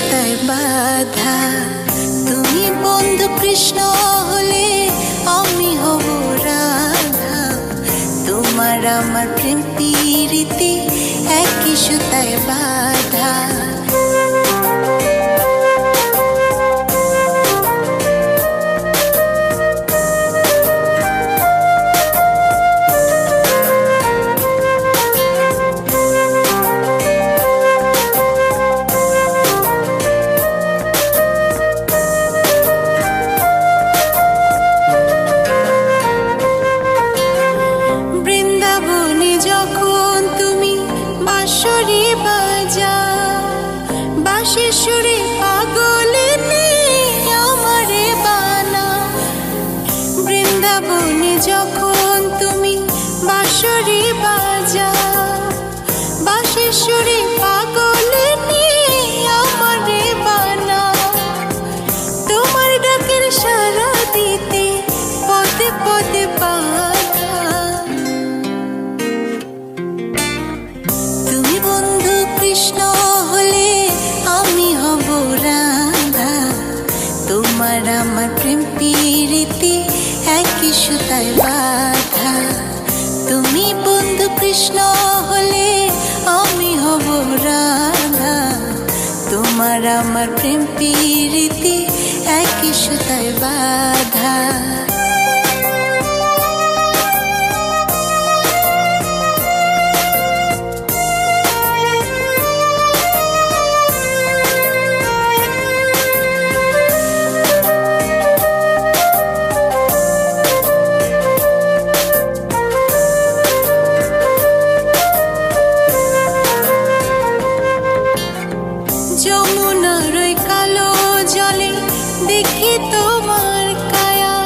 সুতায় বাঁধা। তুমি বন্ধু কৃষ্ণ হলে আমি হব রাধা। তোমার আমার প্রেম প্রীতি একই সুতায় বাঁধা। বাঁশির সুরে পাগলিনী আমারে বানা। বৃন্দাবনে যখন তুমি বাঁশরি বাজাও, বাঁশির সুরে পাগলিনী আমারে বানা। তোমার ডাকের সাড়া দিতে পদে পদে বাধা। তুমি বন্ধু কৃষ্ণ হলে আমি হব রাধা। তোমার আমার প্রেম প্রীতি একই সুতায় বাঁধা। তুমি বন্ধু কৃষ্ণ হলে আমি হব রাধা। তোমার আমার প্রেম প্রীতি একই সুতায় বাঁধা। যমুনার ওই কালো জলে দেখি তোমার কায়া।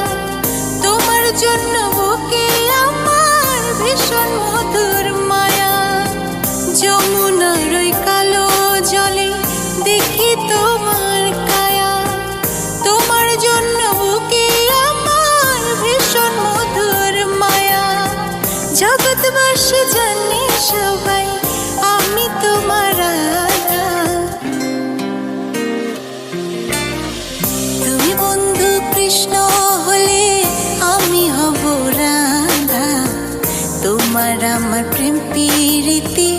তোমার জন্য বুকে আমার ভীষণ মধুর মায়া। যমুনার ওই কালো জলে দেখি তোমার কায়া। তোমার জন্য বুকে আমার ভীষণ মধুর মায়া। জগৎবাসী জানে সবাই আমি তোমার রাধা। তুমি বন্ধু কৃষ্ণ হলে আমি হব রাধা। তোমার আমার প্রেম প্রীতি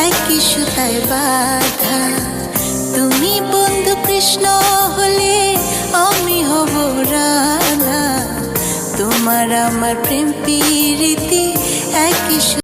একই সুতায় বাঁধা। তুমি বন্ধু কৃষ্ণ হলে আমি হব রাধা। তোমার আমার প্রেম প্রীতি একই